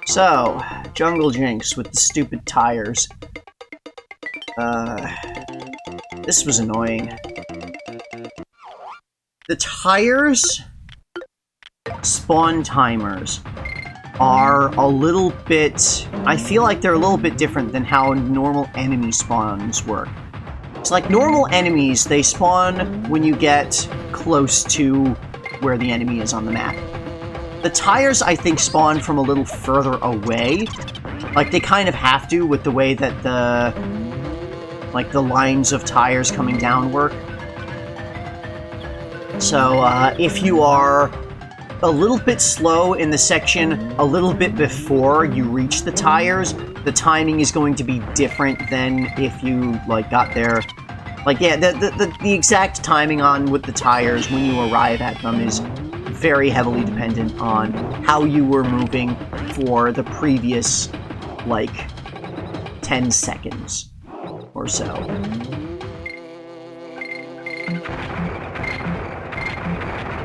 So, Jungle Jinx with the stupid tires. This was annoying. The tires spawn timers are a little bit... I feel like they're a little bit different than how normal enemy spawns work. It's like normal enemies, they spawn when you get close to where the enemy is on the map. The tires, I think, spawn from a little further away. Like, they kind of have to with the way that the... like, the lines of tires coming down work. So, if you are a little bit slow in the section a little bit before you reach the tires, the timing is going to be different than if you, like, got there. Like, yeah, the exact timing on with the tires when you arrive at them is very heavily dependent on how you were moving for the previous, like, 10 seconds or so.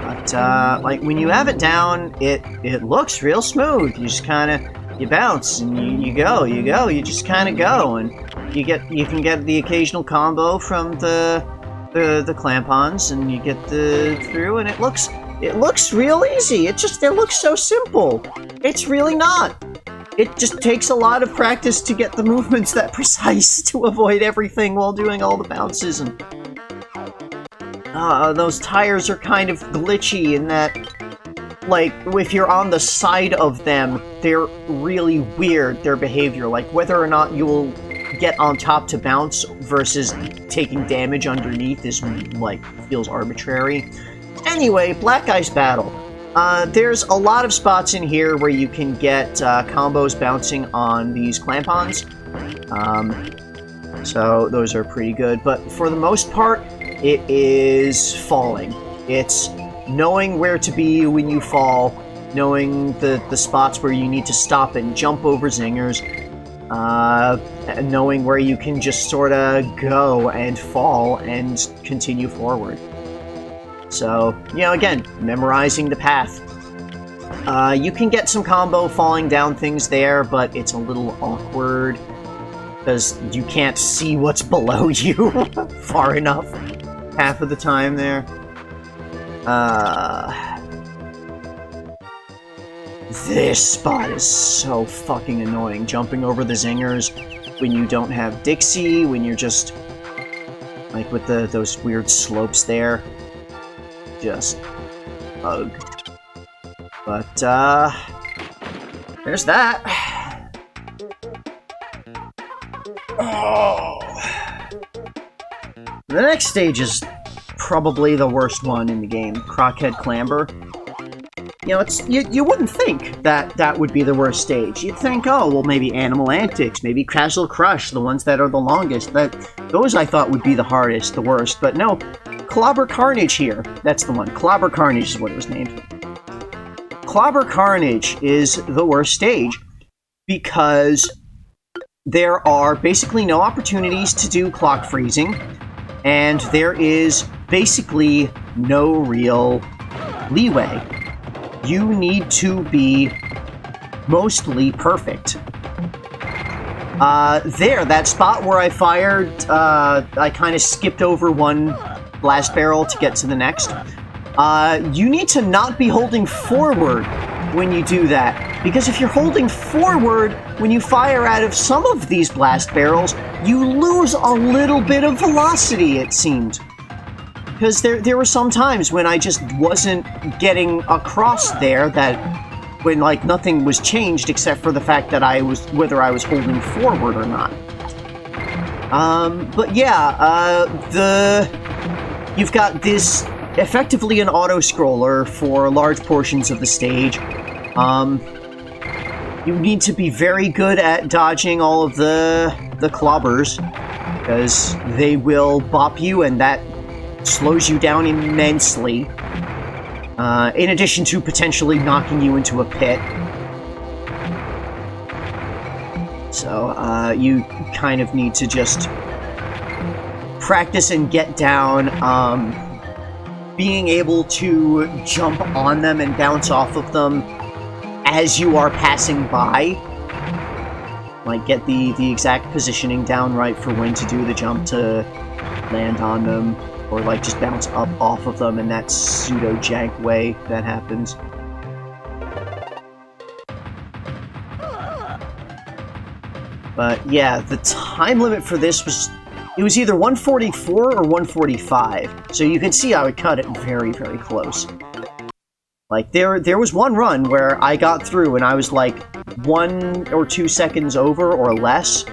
But, like, when you have it down, it looks real smooth. You just kind of, you bounce, and you go, you just kind of go, and you can get the occasional combo from the clamp-ons, and you get through, and it looks real easy. It looks so simple. It's really not. It just takes a lot of practice to get the movements that precise to avoid everything while doing all the bounces, and those tires are kind of glitchy in that, like, if you're on the side of them, they're really weird, their behavior. Like, whether or not you'll get on top to bounce versus taking damage underneath is, like, feels arbitrary. Anyway, Black Ice Battle. There's a lot of spots in here where you can get combos bouncing on these clamp-ons. So those are pretty good, but for the most part, it is falling. It's knowing where to be when you fall, knowing the spots where you need to stop and jump over zingers, knowing where you can just sort of go and fall and continue forward. So, you know, again, memorizing the path. You can get some combo falling down things there, but it's a little awkward because you can't see what's below you far enough half of the time there. This spot is so fucking annoying. Jumping over the zingers when you don't have Dixie, when you're just, like, with those weird slopes there. Just ugh. But, there's that. Oh. The next stage is probably the worst one in the game, Crockhead Clamber. You know, you wouldn't think that would be the worst stage. You'd think, oh, well, maybe Animal Antics, maybe Castle Crush, the ones that are the longest. Those I thought would be the hardest, the worst. But no, Klobber Karnage here. That's the one. Klobber Karnage is what it was named. Klobber Karnage is the worst stage because there are basically no opportunities to do clock freezing, and there is basically no real leeway. You need to be mostly perfect. That spot where I fired, I kind of skipped over one blast barrel to get to the next. You need to not be holding forward when you do that, because if you're holding forward when you fire out of some of these blast barrels, you lose a little bit of velocity, it seemed. Because there were some times when I just wasn't getting across there, that when, like, nothing was changed except for the fact that whether I was holding forward or not. But yeah, you've got this effectively an auto-scroller for large portions of the stage. You need to be very good at dodging all of the clobbers, because they will bop you, and that slows you down immensely, in addition to potentially knocking you into a pit. So, you kind of need to just practice and get down, being able to jump on them and bounce off of them as you are passing by. Like, get the exact positioning down right for when to do the jump to land on them, or like just bounce up off of them in that pseudo-jank way that happens. But yeah, the time limit for this was, it was either 144 or 145, so you can see I would cut it very, very close. Like, there was one run where I got through and I was like 1 or 2 seconds over or less,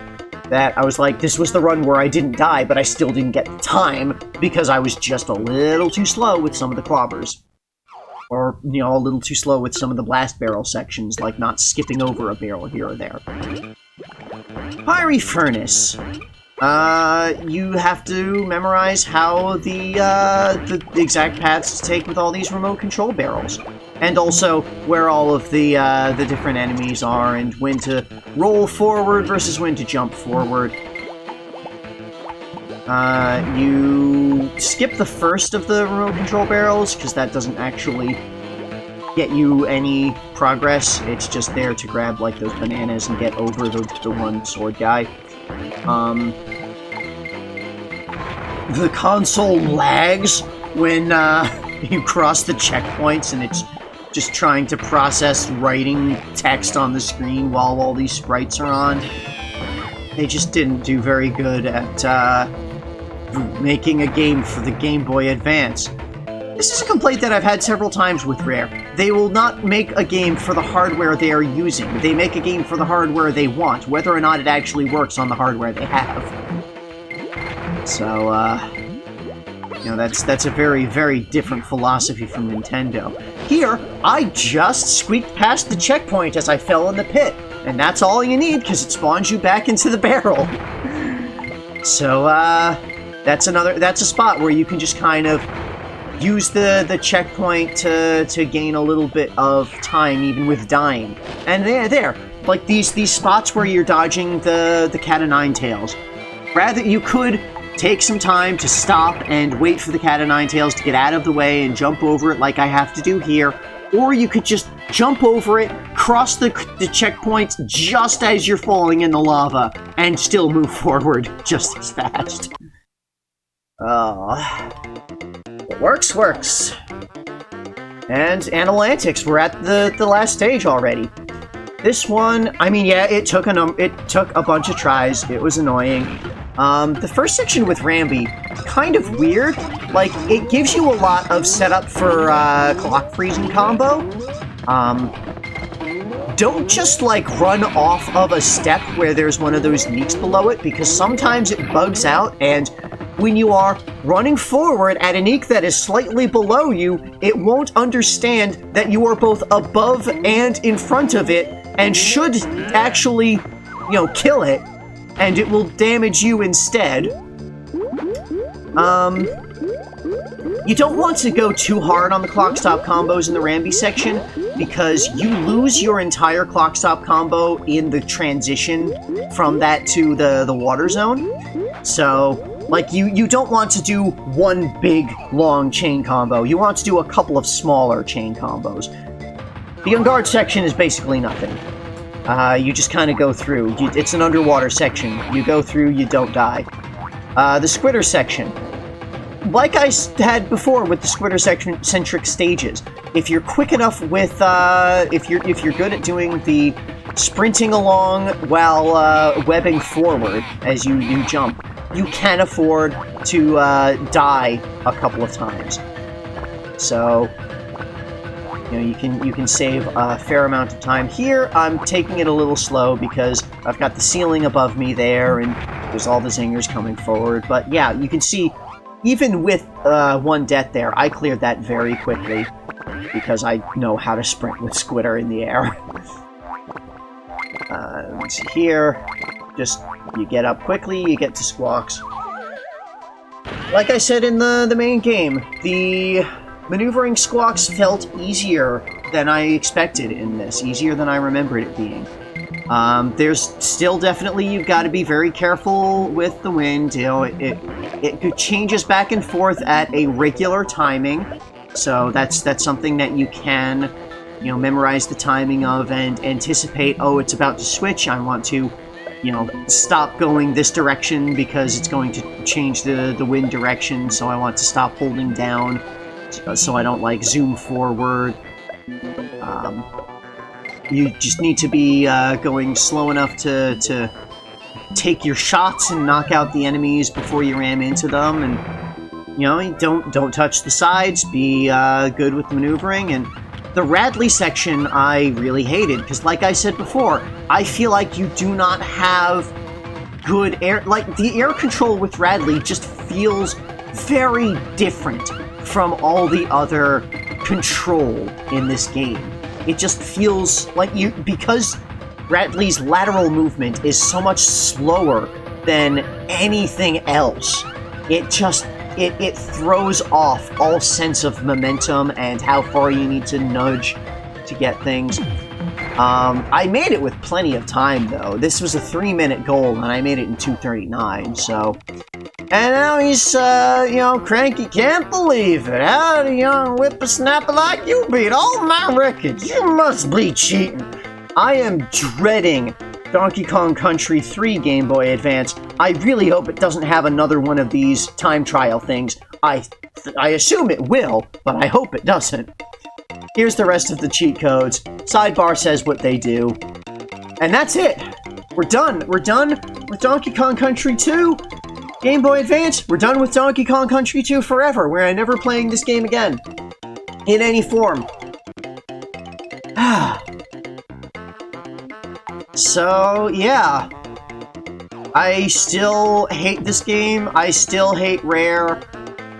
that I was like, this was the run where I didn't die, but I still didn't get the time because I was just a little too slow with some of the Klobbers. Or, you know, a little too slow with some of the blast barrel sections, like not skipping over a barrel here or there. Fiery Furnace. You have to memorize how the exact paths to take with all these remote control barrels. And also where all of the different enemies are, and when to roll forward versus when to jump forward. You skip the first of the remote control barrels, because that doesn't actually get you any progress. It's just there to grab, like, those bananas and get over the one sword guy. The console lags when you cross the checkpoints, and it's just trying to process writing text on the screen while all these sprites are on. They just didn't do very good at making a game for the Game Boy Advance. This is a complaint that I've had several times with Rare. They will not make a game for the hardware they are using. They make a game for the hardware they want, whether or not it actually works on the hardware they have. So, you know, that's a very, very different philosophy from Nintendo. Here, I just squeaked past the checkpoint as I fell in the pit, and that's all you need, because it spawns you back into the barrel. So, that's a spot where you can just kind of use the checkpoint to gain a little bit of time, even with dying. And there, like these spots where you're dodging the cat o' nine tails. Rather, you could take some time to stop and wait for the cat o' nine tails to get out of the way and jump over it like I have to do here, or you could just jump over it, cross the checkpoints just as you're falling in the lava, and still move forward just as fast. Oh, what works. And Animal Antics, we're at the last stage already. This one, I mean, yeah, it took a bunch of tries. It was annoying. The first section with Rambi, kind of weird. Like, it gives you a lot of setup for clock freezing combo. Don't just, like, run off of a step where there's one of those neeks below it, because sometimes it bugs out, and when you are running forward at a neek that is slightly below you, it won't understand that you are both above and in front of it, and should actually, you know, kill it, and it will damage you instead. You don't want to go too hard on the clock stop combos in the Rambi section, because you lose your entire clock stop combo in the transition from that to the water zone. So, like, you don't want to do one big, long chain combo. You want to do a couple of smaller chain combos. The on-guard section is basically nothing. You just kind of go through. It's an underwater section. You go through, you don't die. The Squitter section. Like I had before with the Squitter-centric stages, if you're quick enough with, if you're good at doing the sprinting along while webbing forward as you jump, you can afford to die a couple of times. So, you know, you can save a fair amount of time. Here, I'm taking it a little slow because I've got the ceiling above me there, and there's all the zingers coming forward. But yeah, you can see, even with one death there, I cleared that very quickly because I know how to sprint with Squitter in the air. Let's see here. Just, you get up quickly, you get to Squawks. Like I said in the main game, the maneuvering Squawks felt easier than I expected in this, easier than I remembered it being. There's still definitely, you've got to be very careful with the wind. You know, it changes back and forth at a regular timing, so that's something that you can you know, memorize the timing of and anticipate, oh, it's about to switch, I want to, you know, stop going this direction because it's going to change the wind direction, so I want to stop holding down so I don't, like, zoom forward. You just need to be going slow enough to take your shots and knock out the enemies before you ram into them, and you know, don't touch the sides, be good with maneuvering. And the Radley section I really hated, because like I said before, I feel like you do not have good air, like the air control with Radley just feels very different from all the other control in this game. It just feels like because Radley's lateral movement is so much slower than anything else, it throws off all sense of momentum and how far you need to nudge to get things. I made it with plenty of time, though. This was a 3-minute goal, and I made it in 2:39, so... And now he's, you know, Cranky can't believe it. How do young whippersnapper like you beat all my records? You must be cheating. I am dreading Donkey Kong Country 3 Game Boy Advance. I really hope it doesn't have another one of these time trial things. I assume it will, but I hope it doesn't. Here's the rest of the cheat codes. Sidebar says what they do. And that's it. We're done. We're done with Donkey Kong Country 2. Game Boy Advance, we're done with Donkey Kong Country 2 forever. We're never playing this game again. In any form. So, yeah. I still hate this game. I still hate Rare.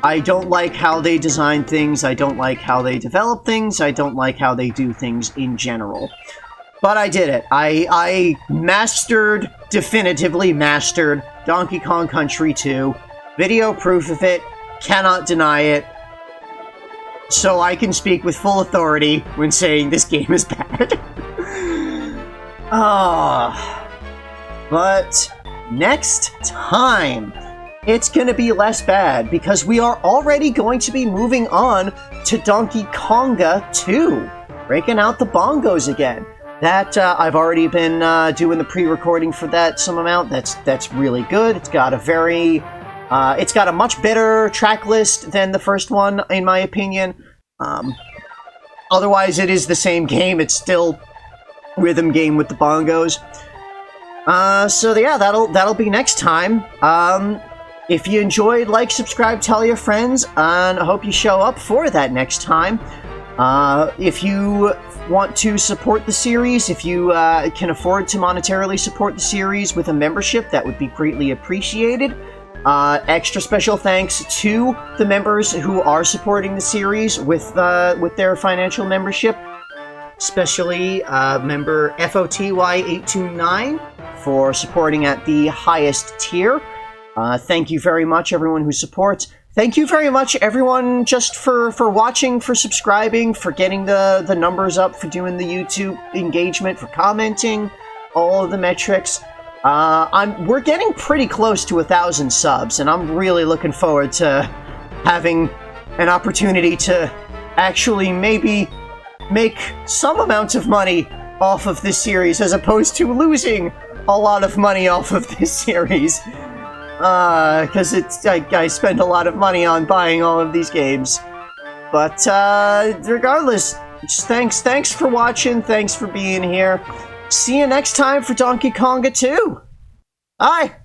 I don't like how they design things. I don't like how they develop things. I don't like how they do things in general. But I did it. I definitively mastered Donkey Kong Country 2. Video proof of it. Cannot deny it. So I can speak with full authority when saying this game is bad. But next time, it's gonna be less bad, because we are already going to be moving on to Donkey Konga 2. Breaking out the bongos again. That, I've already been doing the pre-recording for that some amount. That's really good. It's got a much better track list than the first one, in my opinion. Otherwise, it is the same game. It's still rhythm game with the bongos. So yeah, that'll be next time. If you enjoyed, like, subscribe, tell your friends, and I hope you show up for that next time. If you want to support the series, if you can afford to monetarily support the series with a membership, that would be greatly appreciated. Extra special thanks to the members who are supporting the series with their financial membership, especially member FOTY829 for supporting at the highest tier. Thank you very much, everyone who supports. Thank you very much, everyone, just for watching, for subscribing, for getting the numbers up, for doing the YouTube engagement, for commenting, all of the metrics. We're getting pretty close to 1,000 subs, and I'm really looking forward to having an opportunity to actually maybe make some amount of money off of this series, as opposed to losing a lot of money off of this series. Because I spend a lot of money on buying all of these games. But, regardless, just thanks for watching, thanks for being here. See you next time for Donkey Konga 2. Bye!